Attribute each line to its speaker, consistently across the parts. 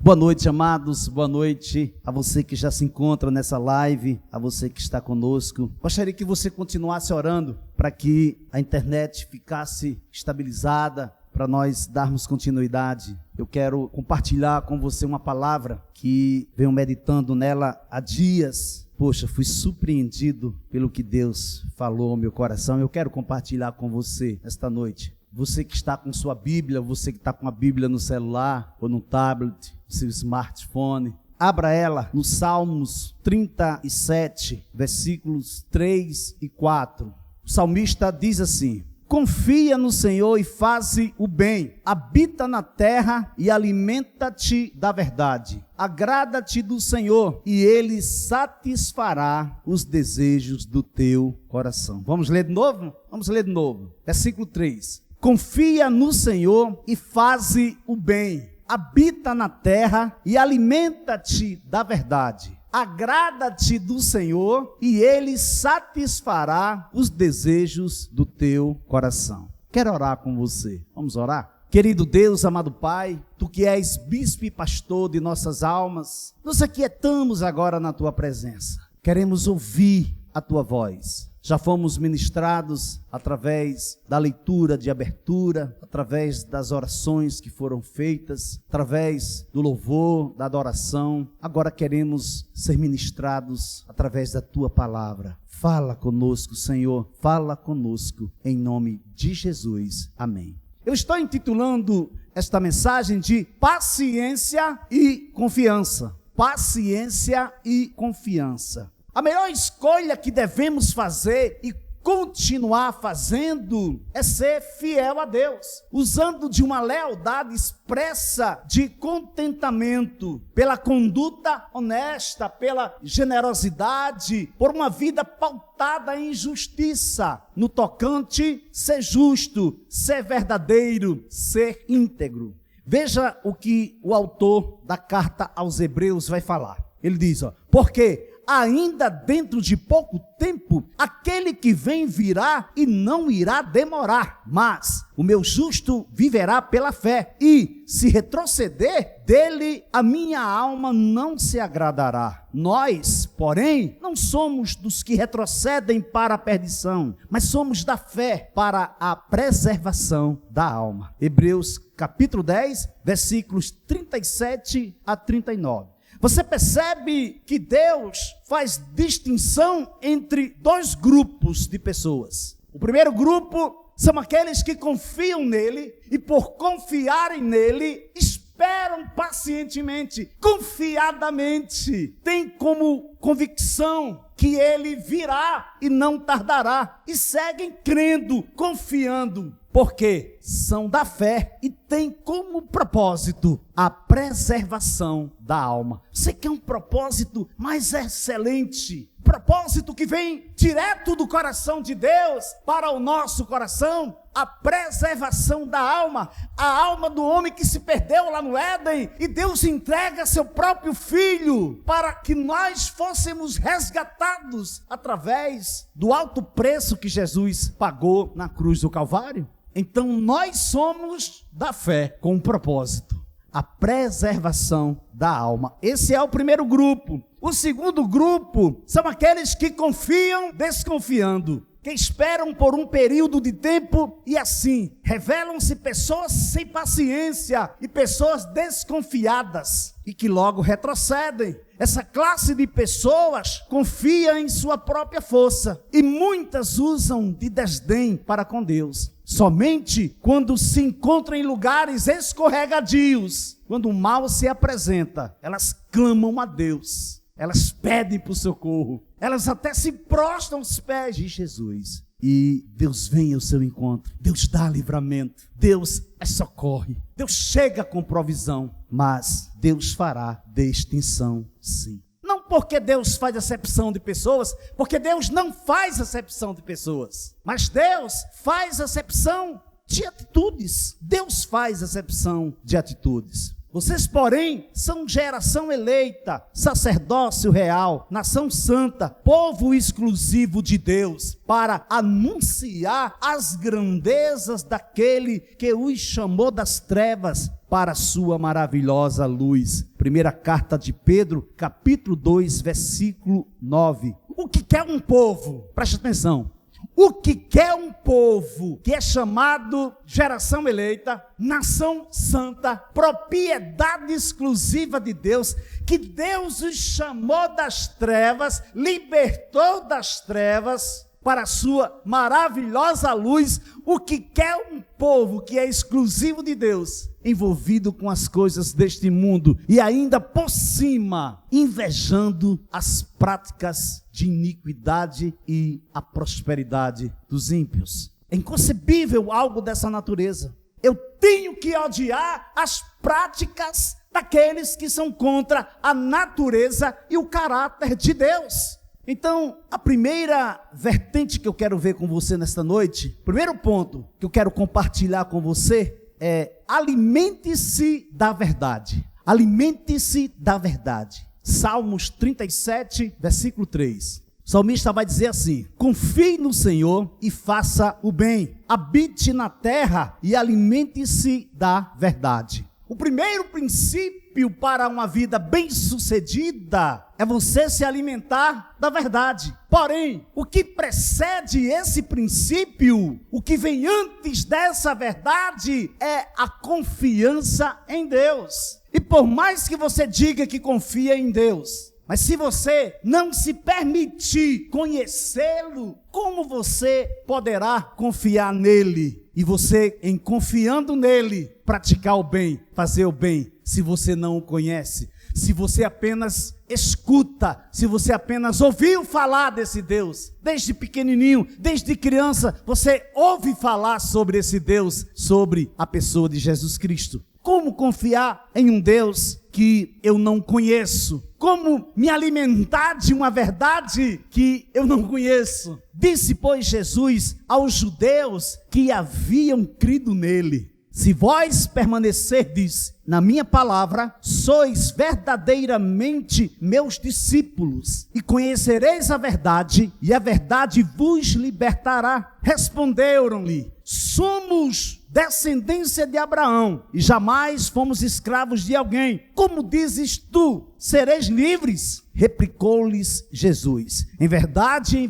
Speaker 1: Boa noite, amados, boa noite a você que já se encontra nessa live, a você que está conosco. Gostaria que você continuasse orando para que a internet ficasse estabilizada, para nós darmos continuidade. Eu quero compartilhar com você uma palavra que venho meditando nela há dias. Poxa, fui surpreendido pelo que Deus falou ao meu coração. Eu quero compartilhar com você esta noite. Você que está com sua Bíblia, você que está com a Bíblia no celular ou no tablet, no seu smartphone, abra ela no Salmos 37, versículos 3 e 4. O salmista diz assim: confia no Senhor e faze o bem, habita na terra e alimenta-te da verdade. Agrada-te do Senhor e Ele satisfará os desejos do teu coração. Vamos ler de novo? Vamos ler de novo. Versículo 3. Confia no Senhor e faze o bem, habita na terra e alimenta-te da verdade. Agrada-te do Senhor e Ele satisfará os desejos do teu coração. Quero orar com você. Vamos orar? Querido Deus, amado Pai, Tu que és bispo e pastor de nossas almas, nos aquietamos agora na Tua presença. Queremos ouvir a Tua voz. Já fomos ministrados através da leitura de abertura, através das orações que foram feitas, através do louvor, da adoração. Agora queremos ser ministrados através da Tua palavra. Fala conosco, Senhor, fala conosco, em nome de Jesus. Amém. Eu estou intitulando esta mensagem de paciência e confiança. Paciência e confiança. A melhor escolha que devemos fazer e continuar fazendo é ser fiel a Deus, usando de uma lealdade expressa de contentamento, pela conduta honesta, pela generosidade, por uma vida pautada em justiça, no tocante ser justo, ser verdadeiro, ser íntegro. Veja o que o autor da carta aos Hebreus vai falar. Ele diz, porque ainda dentro de pouco tempo, aquele que vem virá e não irá demorar, mas o meu justo viverá pela fé, e se retroceder, dele a minha alma não se agradará. Nós, porém, não somos dos que retrocedem para a perdição, mas somos da fé para a preservação da alma. Hebreus capítulo 10, versículos 37 a 39. Você percebe que Deus faz distinção entre dois grupos de pessoas. O primeiro grupo são aqueles que confiam nele e por confiarem nele, esperam pacientemente, confiadamente, têm como convicção que ele virá e não tardará, e seguem crendo, confiando, porque são da fé e têm como propósito a preservação da alma. Você quer um propósito mais excelente, propósito que vem direto do coração de Deus para o nosso coração, a preservação da alma, a alma do homem que se perdeu lá no Éden, e Deus entrega seu próprio Filho para que nós fôssemos resgatados através do alto preço que Jesus pagou na cruz do Calvário. Então nós somos da fé com um propósito, a preservação da alma. Esse é o primeiro grupo. O segundo grupo são aqueles que confiam desconfiando, que esperam por um período de tempo e assim revelam-se pessoas sem paciência e pessoas desconfiadas e que logo retrocedem. Essa classe de pessoas confia em sua própria força e muitas usam de desdém para com Deus. Somente quando se encontram em lugares escorregadios, quando o mal se apresenta, elas clamam a Deus, elas pedem por socorro, elas até se prostram aos pés de Jesus. E Deus vem ao seu encontro, Deus dá livramento, Deus socorre, Deus chega com provisão, mas Deus fará distinção sim. Não porque Deus faz acepção de pessoas, porque Deus não faz acepção de pessoas, mas Deus faz acepção de atitudes. Deus faz acepção de atitudes. Vocês, porém, são geração eleita, sacerdócio real, nação santa, povo exclusivo de Deus, para anunciar as grandezas daquele que os chamou das trevas para a sua maravilhosa luz. Primeira carta de Pedro, capítulo 2, versículo 9. O que quer um povo? Preste atenção. O que quer um povo que é chamado geração eleita, nação santa, propriedade exclusiva de Deus, que Deus os chamou das trevas, libertou das trevas para a sua maravilhosa luz? O que quer um povo que é exclusivo de Deus, envolvido com as coisas deste mundo e ainda por cima invejando as práticas de iniquidade e a prosperidade dos ímpios? É inconcebível algo dessa natureza. Eu tenho que odiar as práticas daqueles que são contra a natureza e o caráter de Deus. Então, a primeira vertente que eu quero ver com você nesta noite, primeiro ponto que eu quero compartilhar com você é: alimente-se da verdade. Alimente-se da verdade. Salmos 37, versículo 3. O salmista vai dizer assim: confie no Senhor e faça o bem, habite na terra e alimente-se da verdade. O primeiro princípio para uma vida bem-sucedida é você se alimentar da verdade. Porém, o que precede esse princípio, o que vem antes dessa verdade, é a confiança em Deus. E por mais que você diga que confia em Deus, mas se você não se permitir conhecê-lo, como você poderá confiar nele? E você, em confiando nele, praticar o bem, fazer o bem, se você não o conhece, se você apenas escuta, se você apenas ouviu falar desse Deus, desde pequenininho, desde criança, você ouve falar sobre esse Deus, sobre a pessoa de Jesus Cristo. Como confiar em um Deus que eu não conheço? Como me alimentar de uma verdade que eu não conheço? Disse, pois, Jesus aos judeus que haviam crido nele: se vós permanecerdes na minha palavra, sois verdadeiramente meus discípulos, e conhecereis a verdade, e a verdade vos libertará. Responderam-lhe: somos descendência de Abraão, e jamais fomos escravos de alguém. Como dizes tu, sereis livres? Replicou-lhes Jesus: em verdade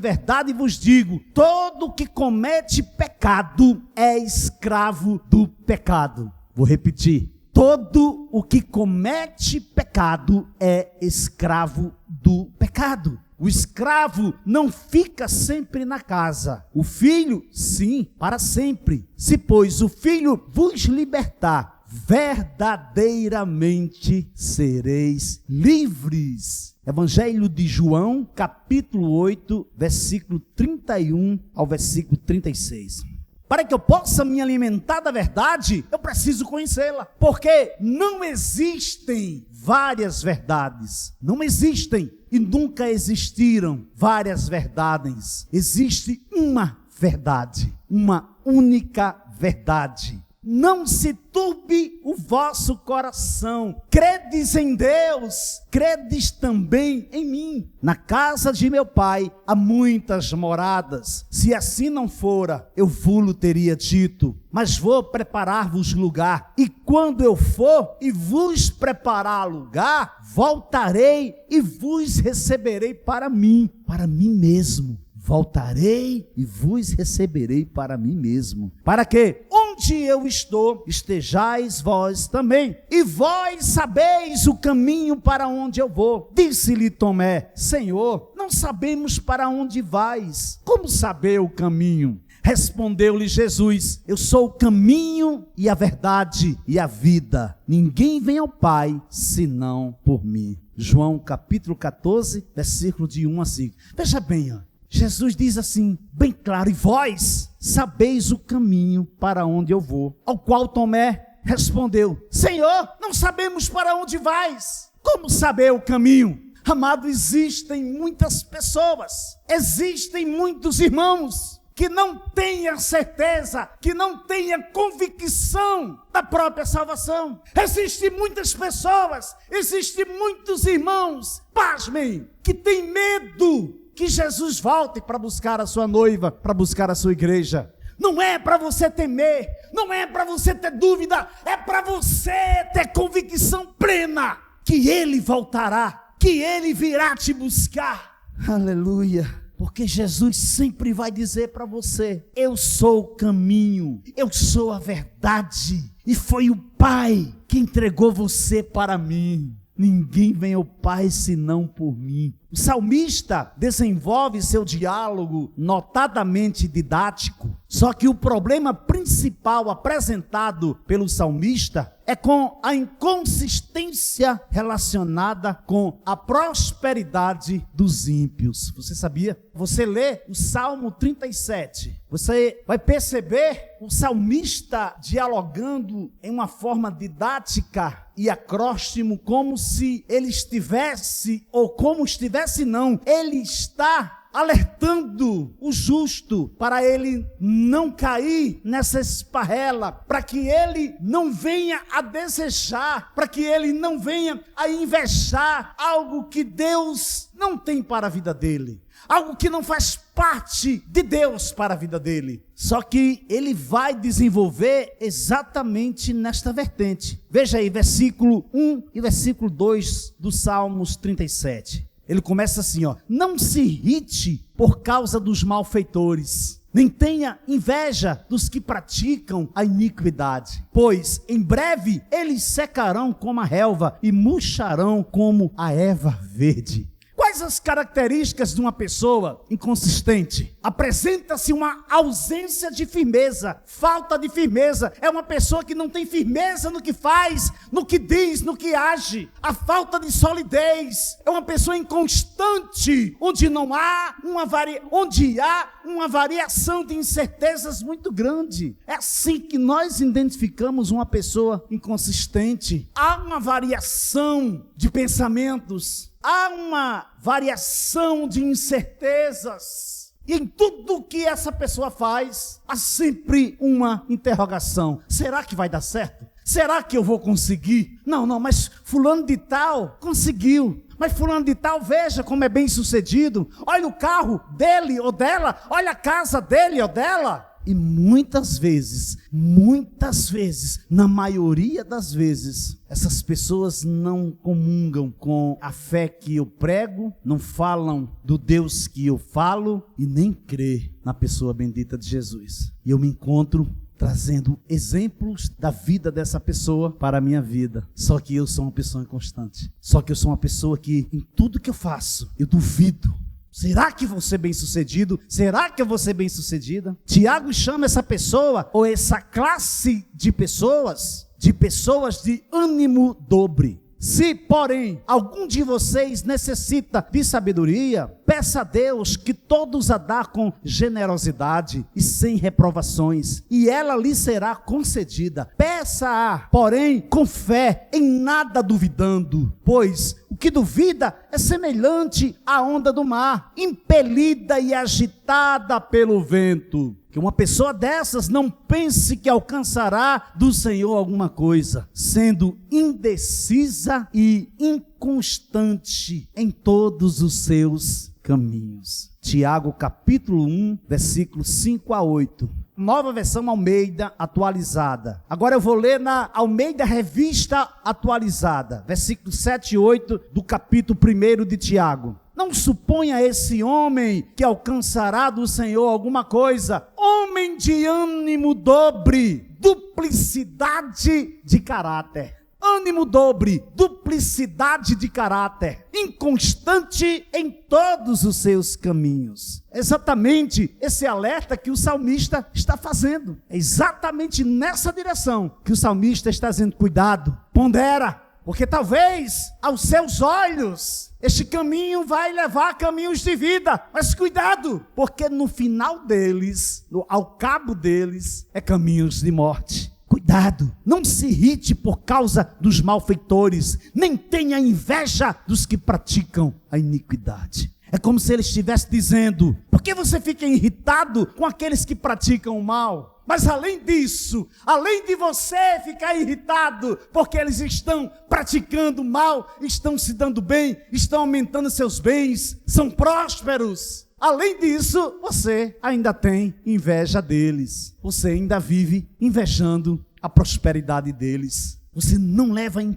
Speaker 1: vos digo, todo que comete pecado é escravo do pecado. Vou repetir: todo o que comete pecado é escravo do pecado. O escravo não fica sempre na casa, o filho, sim, para sempre. Se, pois, o filho vos libertar, verdadeiramente sereis livres. Evangelho de João, capítulo 8, versículo 31 ao versículo 36. Para que eu possa me alimentar da verdade, eu preciso conhecê-la. Porque não existem várias verdades. Não existem e nunca existiram várias verdades. Existe uma verdade, uma única verdade. Não se turbe o vosso coração. Credes em Deus, credes também em mim. Na casa de meu pai há muitas moradas. Se assim não fora, eu vou-lo teria dito. Mas vou preparar-vos lugar. E quando eu for e vos preparar lugar, voltarei e vos receberei para mim mesmo. Voltarei e vos receberei para mim mesmo, para que onde eu estou, estejais vós também, e vós sabeis o caminho para onde eu vou. Disse-lhe Tomé: Senhor, não sabemos para onde vais, como saber o caminho? Respondeu-lhe Jesus: eu sou o caminho e a verdade e a vida. Ninguém vem ao Pai senão por mim. João capítulo 14, versículo de 1 a 5. Veja bem, Jesus diz assim, bem claro: e vós sabeis o caminho para onde eu vou. Ao qual Tomé respondeu: Senhor, não sabemos para onde vais. Como saber o caminho? Amado, existem muitas pessoas, existem muitos irmãos que não têm a certeza, que não têm a convicção da própria salvação. Existem muitas pessoas, existem muitos irmãos, pasmem, que têm medo que Jesus volte para buscar a sua noiva, para buscar a sua igreja. Não é para você temer, não é para você ter dúvida, é para você ter convicção plena que Ele voltará, que Ele virá te buscar. Aleluia. Porque Jesus sempre vai dizer para você: eu sou o caminho, eu sou a verdade, e foi o Pai que entregou você para mim. Ninguém vem ao Pai senão por mim. O salmista desenvolve seu diálogo notadamente didático, só que o problema principal apresentado pelo salmista é com a inconsistência relacionada com a prosperidade dos ímpios. Você sabia? Você lê o Salmo 37, você vai perceber o salmista dialogando em uma forma didática e acróstimo, como se ele estivesse, ou como estivesse não, ele está alertando o justo para ele não cair nessa esparrela, para que ele não venha a desejar, para que ele não venha a invejar algo que Deus não tem para a vida dele, algo que não faz parte de Deus para a vida dele. Só que ele vai desenvolver exatamente nesta vertente. Veja aí, versículo 1 e versículo 2 do Salmos 37. Ele começa assim, ó: não se irrite por causa dos malfeitores, nem tenha inveja dos que praticam a iniquidade, pois em breve eles secarão como a relva e murcharão como a erva verde. Quais as características de uma pessoa inconsistente? Apresenta-se uma ausência de firmeza, falta de firmeza. É uma pessoa que não tem firmeza no que faz, no que diz, no que age. A falta de solidez. É uma pessoa inconstante, onde há uma variação de incertezas muito grande. É assim que nós identificamos uma pessoa inconsistente. Há uma variação de pensamentos, há uma variação de incertezas, e em tudo que essa pessoa faz, há sempre uma interrogação: será que vai dar certo? Será que eu vou conseguir? Não, mas fulano de tal conseguiu. Mas fulano de tal, veja como é bem sucedido. Olha o carro dele ou dela, olha a casa dele ou dela. E muitas vezes, na maioria das vezes, essas pessoas não comungam com a fé que eu prego, não falam do Deus que eu falo e nem crê na pessoa bendita de Jesus. E eu me encontro trazendo exemplos da vida dessa pessoa para a minha vida. Só que eu sou uma pessoa inconstante. Só que eu sou uma pessoa que em tudo que eu faço, eu duvido. Será que vou ser bem sucedido? Será que eu vou ser bem sucedida? Tiago chama essa pessoa, ou essa classe de pessoas de ânimo dobre. Se, porém, algum de vocês necessita de sabedoria, peça a Deus, que todos a dá com generosidade e sem reprovações, e ela lhe será concedida. Peça-a, porém, com fé, em nada duvidando, pois o que duvida é semelhante à onda do mar, impelida e agitada pelo vento. Que uma pessoa dessas não pense que alcançará do Senhor alguma coisa, sendo indecisa e inconstante em todos os seus caminhos. Tiago capítulo 1, versículos 5 a 8. Nova versão Almeida atualizada. Agora eu vou ler na Almeida Revista Atualizada, versículos 7 e 8 do capítulo 1 de Tiago. Não suponha esse homem que alcançará do Senhor alguma coisa. Homem de ânimo dobre, duplicidade de caráter. Ânimo dobre, duplicidade de caráter, inconstante em todos os seus caminhos. Exatamente esse alerta que o salmista está fazendo. É exatamente nessa direção que o salmista está dizendo: cuidado, pondera, porque talvez aos seus olhos este caminho vai levar a caminhos de vida, mas cuidado, porque no final deles, ao cabo deles, é caminhos de morte. Cuidado, não se irrite por causa dos malfeitores, nem tenha inveja dos que praticam a iniquidade. É como se ele estivesse dizendo: por que você fica irritado com aqueles que praticam o mal? Mas além disso, além de você ficar irritado porque eles estão praticando mal, estão se dando bem, estão aumentando seus bens, são prósperos. Além disso, você ainda tem inveja deles. Você ainda vive invejando a prosperidade deles. você não leva em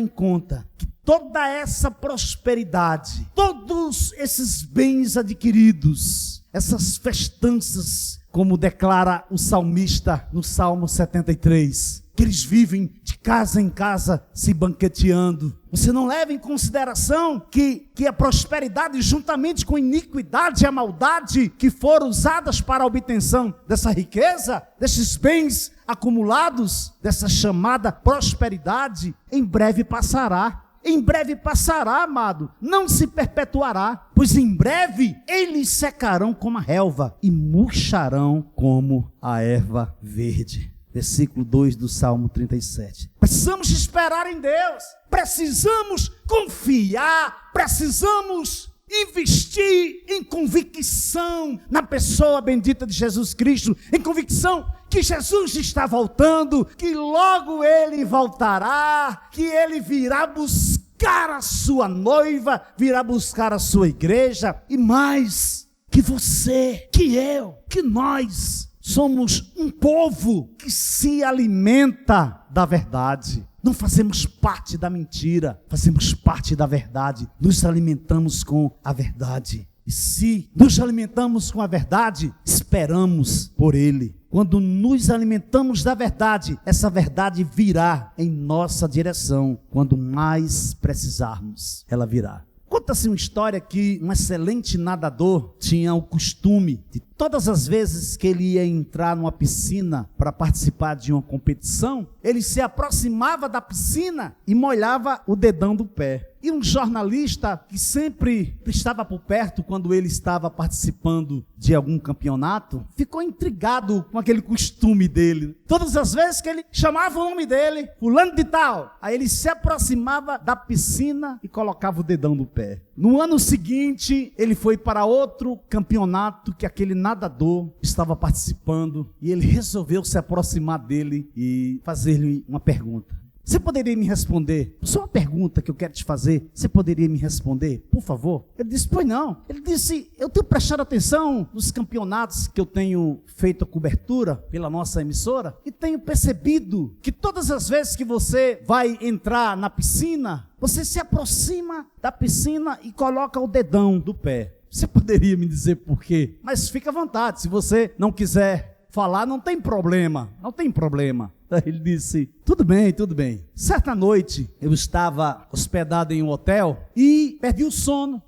Speaker 1: conta que toda essa prosperidade, todos esses bens adquiridos, essas festanças, como declara o salmista no Salmo 73, que eles vivem de casa em casa se banqueteando. Você não leva em consideração que a prosperidade, juntamente com a iniquidade e a maldade que foram usadas para a obtenção dessa riqueza, desses bens acumulados, dessa chamada prosperidade, em breve passará. Em breve passará, amado, não se perpetuará, pois em breve eles secarão como a relva e murcharão como a erva verde. Versículo 2 do Salmo 37. Precisamos esperar em Deus, precisamos confiar, precisamos investir em convicção na pessoa bendita de Jesus Cristo, em convicção que Jesus está voltando, que logo Ele voltará, que Ele virá buscar a sua noiva, virá buscar a sua igreja, e mais, que você, que eu, que nós somos um povo que se alimenta da verdade. Não fazemos parte da mentira, fazemos parte da verdade, nos alimentamos com a verdade. E se nos alimentamos com a verdade, esperamos por Ele. Quando nos alimentamos da verdade, essa verdade virá em nossa direção. Quando mais precisarmos, ela virá. Conta-se uma história que um excelente nadador tinha o costume de todas as vezes que ele ia entrar numa piscina para participar de uma competição, ele se aproximava da piscina e molhava o dedão do pé. E um jornalista que sempre estava por perto quando ele estava participando de algum campeonato, ficou intrigado com aquele costume dele. Todas as vezes que ele chamava o nome dele, fulano de tal, aí ele se aproximava da piscina e colocava o dedão no pé. No ano seguinte, ele foi para outro campeonato que aquele nadador estava participando e ele resolveu se aproximar dele e fazer-lhe uma pergunta. Você poderia me responder? Só uma pergunta que eu quero te fazer. Você poderia me responder, por favor? Ele disse, pois não. Ele disse, eu tenho prestado atenção nos campeonatos que eu tenho feito a cobertura pela nossa emissora e tenho percebido que todas as vezes que você vai entrar na piscina, você se aproxima da piscina e coloca o dedão do pé. Você poderia me dizer por quê? Mas fica à vontade, se você não quiser falar, não tem problema, não tem problema. Ele disse, tudo bem, tudo bem. Certa noite, eu estava hospedado em um hotel e perdi o sono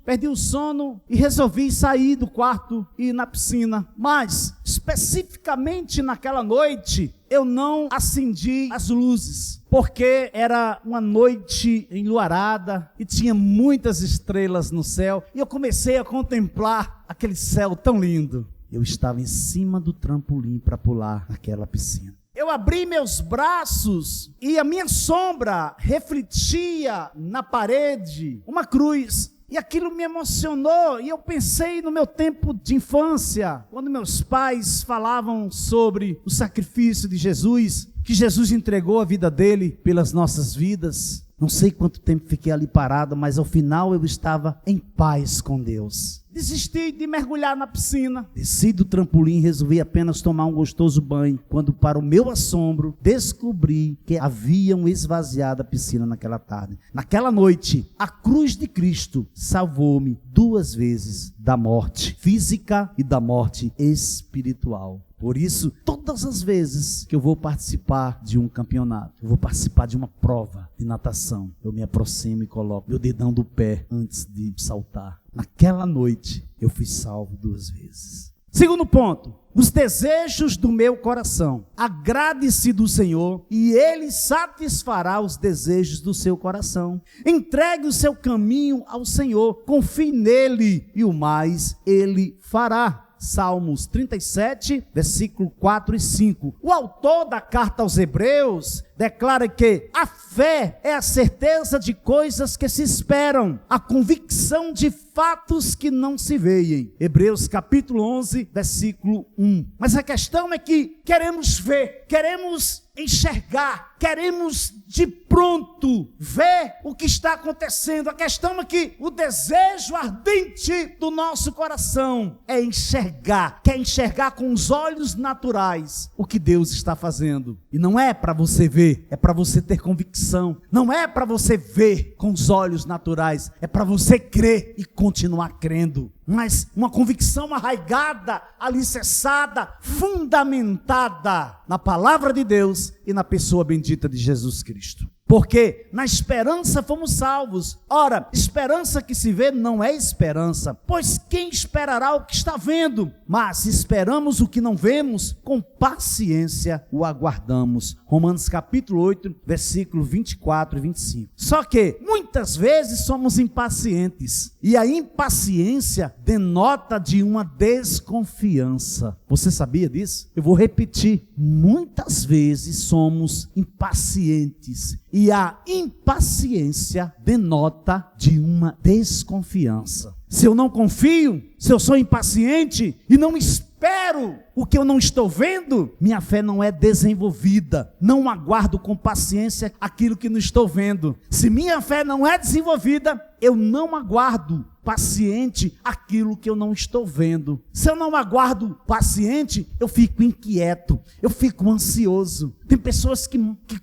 Speaker 1: e resolvi sair do quarto e ir na piscina. Mas, especificamente naquela noite, eu não acendi as luzes, porque era uma noite enluarada e tinha muitas estrelas no céu. E eu comecei a contemplar aquele céu tão lindo. Eu estava em cima do trampolim para pular naquela piscina. Eu abri meus braços e a minha sombra refletia na parede uma cruz. E aquilo me emocionou e eu pensei no meu tempo de infância, quando meus pais falavam sobre o sacrifício de Jesus, que Jesus entregou a vida dele pelas nossas vidas. Não sei quanto tempo fiquei ali parado, mas ao final eu estava em paz com Deus. Desisti de mergulhar na piscina. Desci do trampolim e resolvi apenas tomar um gostoso banho, quando para o meu assombro, descobri que haviam esvaziado a piscina naquela tarde. Naquela noite, a cruz de Cristo salvou-me 2 vezes da morte física e da morte espiritual. Por isso, todas as vezes que eu vou participar de um campeonato, eu vou participar de uma prova de natação, eu me aproximo e coloco meu dedão do pé antes de saltar. Naquela noite, eu fui salvo 2 vezes. Segundo ponto, os desejos do meu coração. Agrade-se do Senhor e Ele satisfará os desejos do seu coração. Entregue o seu caminho ao Senhor, confie nele e o mais Ele fará. Salmos 37, versículo 4 e 5. O autor da carta aos Hebreus declara que a fé é a certeza de coisas que se esperam, a convicção de fatos que não se veem. Hebreus capítulo 11, versículo 1. Mas a questão é que queremos ver, queremos enxergar, queremos de pronto ver o que está acontecendo. A questão é que o desejo ardente do nosso coração é enxergar, quer enxergar com os olhos naturais o que Deus está fazendo. E não é para você ver ver, é para você ter convicção. Não é para você ver com os olhos naturais, é para você crer e continuar crendo. Mas uma convicção arraigada, alicerçada, fundamentada na palavra de Deus e na pessoa bendita de Jesus Cristo. Porque na esperança fomos salvos. Ora, esperança que se vê não é esperança, pois quem esperará o que está vendo? Mas se esperamos o que não vemos, com paciência o aguardamos. Romanos capítulo 8, versículo 24 e 25. Só que muitas vezes somos impacientes, e a impaciência denota de uma desconfiança. Você sabia disso? Eu vou repetir. Muitas vezes somos impacientes, e a impaciência denota de uma desconfiança. Se eu não confio, se eu sou impaciente e não espero o que eu não estou vendo, minha fé não é desenvolvida. Não aguardo com paciência aquilo que não estou vendo. Se minha fé não é desenvolvida, eu não aguardo paciente aquilo que eu não estou vendo. Se eu não aguardo paciente, eu fico inquieto, eu fico ansioso. Tem pessoas que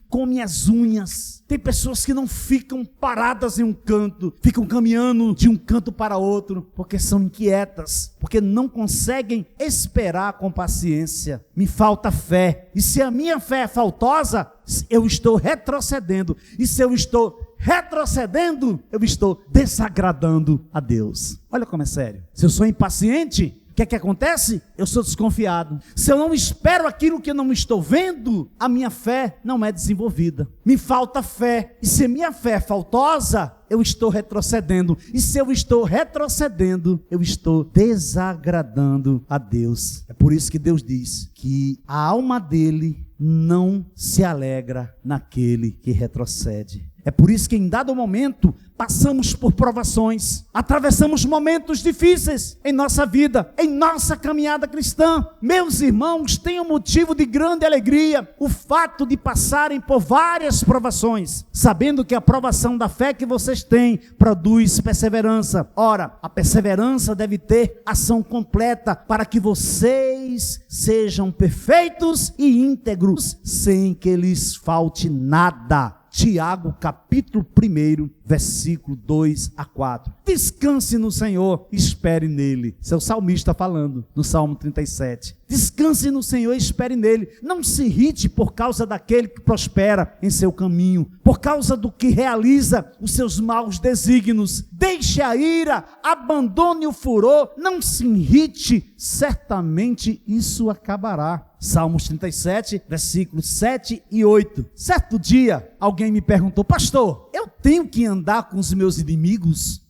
Speaker 1: comem as unhas, tem pessoas que não ficam paradas em um canto, ficam caminhando de um canto para outro, porque são inquietas, porque não conseguem esperar com paciência. Me falta fé, e se a minha fé é faltosa, eu estou retrocedendo, e se eu estou retrocedendo, eu estou desagradando a Deus. Olha como é sério. Se eu sou impaciente, o que acontece? Eu sou desconfiado. Se eu não espero aquilo que eu não estou vendo, a minha fé não é desenvolvida. Me falta fé. E se minha fé é faltosa, eu estou retrocedendo. E se eu estou retrocedendo, eu estou desagradando a Deus. É por isso que Deus diz que a alma dele não se alegra naquele que retrocede. É por isso que em dado momento passamos por provações, atravessamos momentos difíceis em nossa vida, em nossa caminhada cristã. Meus irmãos, tenham motivo de grande alegria o fato de passarem por várias provações, sabendo que a provação da fé que vocês têm produz perseverança. Ora, a perseverança deve ter ação completa para que vocês sejam perfeitos e íntegros, sem que lhes falte nada. Tiago capítulo 1, versículo 2 a 4. Descanse no Senhor, espere nele. Esse é o salmista falando no Salmo 37. Descanse no Senhor e espere nele. Não se irrite por causa daquele que prospera em seu caminho, por causa do que realiza os seus maus desígnios. Deixe a ira, abandone o furor, não se irrite, certamente isso acabará. Salmos 37, versículos 7 e 8. Certo dia, alguém me perguntou: pastor, eu tenho que andar com os meus inimigos?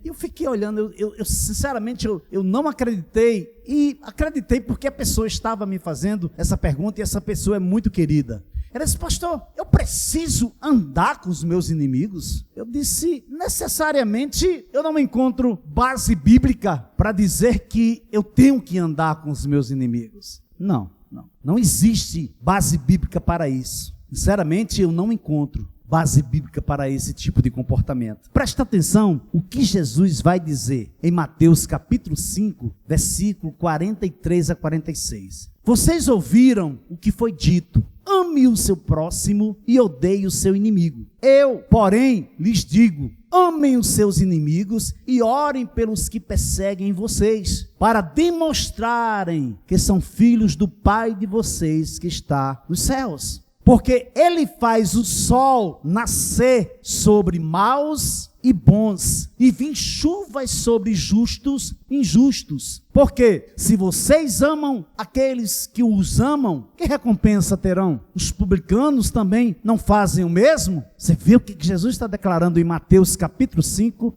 Speaker 1: Eu fiquei olhando, sinceramente, eu não acreditei, e acreditei porque a pessoa estava me fazendo essa pergunta, e essa pessoa é muito querida. Ela disse: pastor, eu preciso andar com os meus inimigos? Eu disse: necessariamente eu não encontro base bíblica para dizer que eu tenho que andar com os meus inimigos. Não existe base bíblica para isso. Sinceramente, eu não encontro base bíblica para esse tipo de comportamento. Presta atenção o que Jesus vai dizer em Mateus capítulo 5, versículo 43 a 46. Vocês ouviram o que foi dito: ame o seu próximo e odeie o seu inimigo. Eu, porém, lhes digo: amem os seus inimigos e orem pelos que perseguem vocês, para demonstrarem que são filhos do Pai de vocês que está nos céus. Porque ele faz o sol nascer sobre maus e bons, e vir chuvas sobre justos e injustos. Porque se vocês amam aqueles que os amam, que recompensa terão? Os publicanos também não fazem o mesmo? Você vê o que Jesus está declarando em Mateus capítulo 5,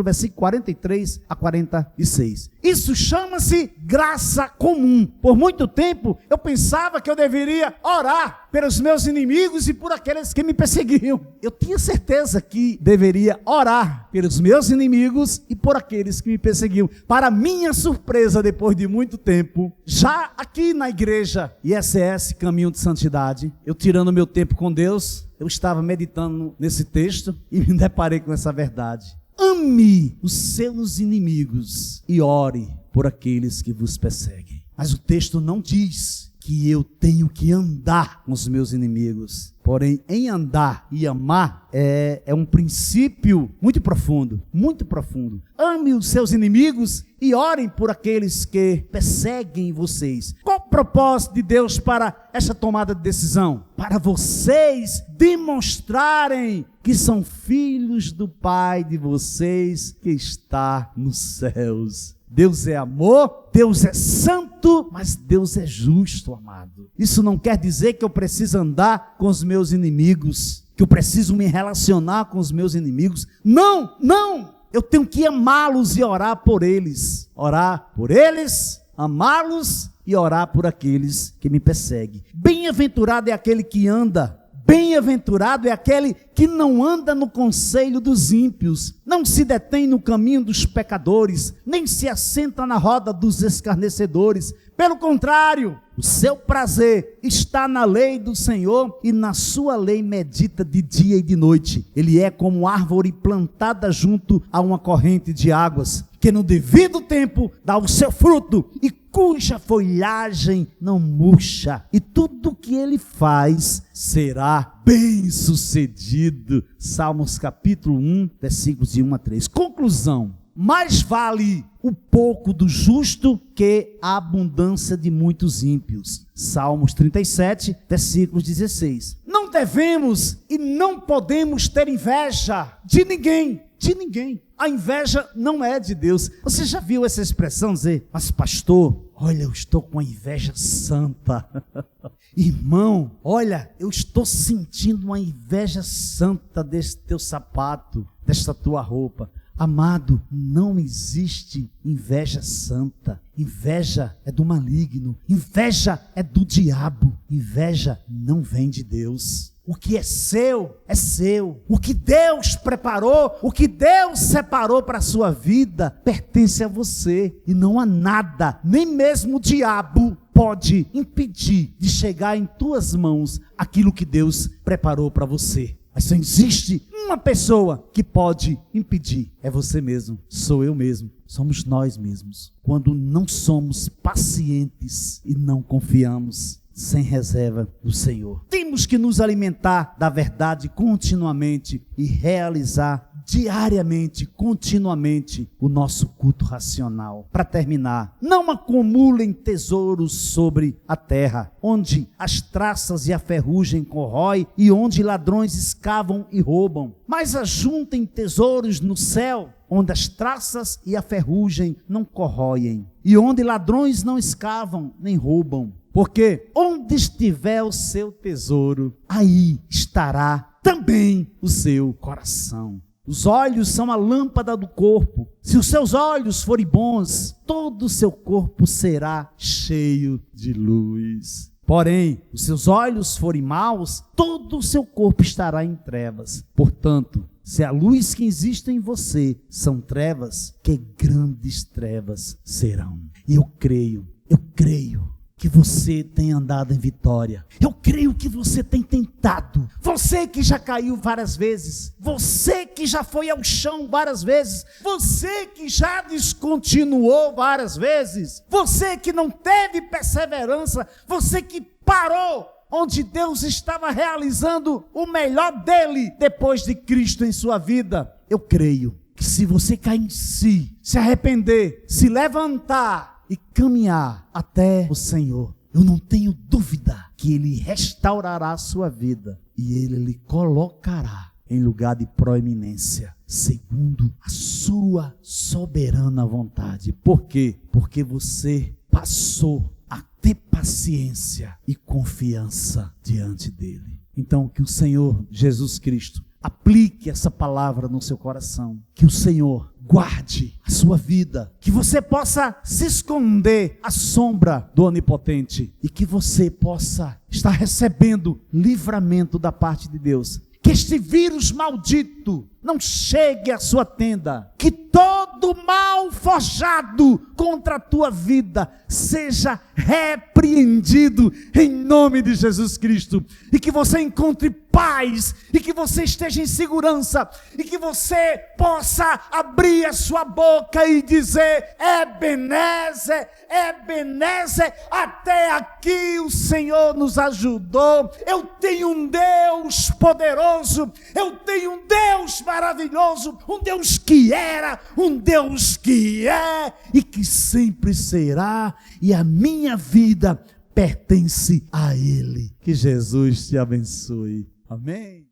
Speaker 1: versículo 43 a 46. Isso chama-se graça comum. Por muito tempo eu pensava que eu deveria orar pelos meus inimigos e por aqueles que me perseguiam. Eu tinha certeza que deveria orar pelos meus inimigos e por aqueles que me perseguiam. Para minha surpresa, depois de muito tempo, já aqui na igreja ISS Caminho de Santidade, eu tirando meu tempo com Deus, eu estava meditando nesse texto e me deparei com essa verdade. Ame os seus inimigos e ore por aqueles que vos perseguem. Mas o texto não diz que eu tenho que andar com os meus inimigos. Porém, em andar e amar é um princípio muito profundo, muito profundo. Ame os seus inimigos e orem por aqueles que perseguem vocês. Qual o propósito de Deus para essa tomada de decisão? Para vocês demonstrarem que são filhos do Pai de vocês que está nos céus. Deus é amor, Deus é santo, mas Deus é justo, amado. Isso não quer dizer que eu preciso andar com os meus inimigos, que eu preciso me relacionar com os meus inimigos. Não, não! Eu tenho que amá-los e orar por eles. Orar por eles, amá-los e orar por aqueles que me perseguem. Bem-aventurado é aquele que anda. Bem-aventurado é aquele que não anda no conselho dos ímpios, não se detém no caminho dos pecadores, nem se assenta na roda dos escarnecedores. Pelo contrário, o seu prazer está na lei do Senhor e na sua lei medita de dia e de noite. Ele é como árvore plantada junto a uma corrente de águas, que no devido tempo dá o seu fruto e cuja folhagem não murcha, e tudo que ele faz será bem sucedido. Salmos capítulo 1, versículos de 1 a 3. Conclusão: mais vale o pouco do justo que a abundância de muitos ímpios. Salmos 37, versículos 16. Não devemos e não podemos ter inveja de ninguém. De ninguém. A inveja não é de Deus. Você já viu essa expressão dizer: mas pastor, olha, eu estou com a inveja santa. Irmão, olha, eu estou sentindo uma inveja santa desse teu sapato, desta tua roupa. Amado, não existe inveja santa. Inveja é do maligno. Inveja é do diabo. Inveja não vem de Deus. O que é seu, é seu. O que Deus preparou, o que Deus separou para a sua vida, pertence a você. E não há nada, nem mesmo o diabo, pode impedir de chegar em tuas mãos aquilo que Deus preparou para você. Mas só existe uma pessoa que pode impedir. É você mesmo, sou eu mesmo, somos nós mesmos. Quando não somos pacientes e não confiamos sem reserva no Senhor. Temos que nos alimentar da verdade continuamente e realizar diariamente, continuamente, o nosso culto racional. Para terminar, não acumulem tesouros sobre a terra, onde as traças e a ferrugem corroem e onde ladrões escavam e roubam, mas ajuntem tesouros no céu, onde as traças e a ferrugem não corroem e onde ladrões não escavam nem roubam. Porque onde estiver o seu tesouro, aí estará também o seu coração. Os olhos são a lâmpada do corpo. Se os seus olhos forem bons, todo o seu corpo será cheio de luz. Porém, os seus olhos forem maus, todo o seu corpo estará em trevas. Portanto, se a luz que existe em você são trevas, que grandes trevas serão. E eu creio que você tem andado em vitória. Eu creio que você tem tentado. Você que já caiu várias vezes. Você que já foi ao chão várias vezes. Você que já descontinuou várias vezes. Você que não teve perseverança. Você que parou onde Deus estava realizando o melhor dele depois de Cristo em sua vida. Eu creio que se você cair em si, se arrepender, se levantar e caminhar até o Senhor, eu não tenho dúvida que Ele restaurará a sua vida e Ele lhe colocará em lugar de proeminência, segundo a sua soberana vontade. Por quê? Porque você passou a ter paciência e confiança diante dEle. Então, que o Senhor Jesus Cristo aplique essa palavra no seu coração, que o Senhor guarde a sua vida, que você possa se esconder à sombra do Onipotente e que você possa estar recebendo livramento da parte de Deus. Que este vírus maldito não chegue à sua tenda, que todo mal forjado contra a tua vida seja repreendido em nome de Jesus Cristo e que você encontre paz, e que você esteja em segurança, e que você possa abrir a sua boca e dizer: Ebenezer, Ebenezer, até aqui o Senhor nos ajudou. Eu tenho um Deus poderoso, eu tenho um Deus maravilhoso, um Deus que era, um Deus que é e que sempre será, e a minha vida pertence a Ele. Que Jesus te abençoe. Amém.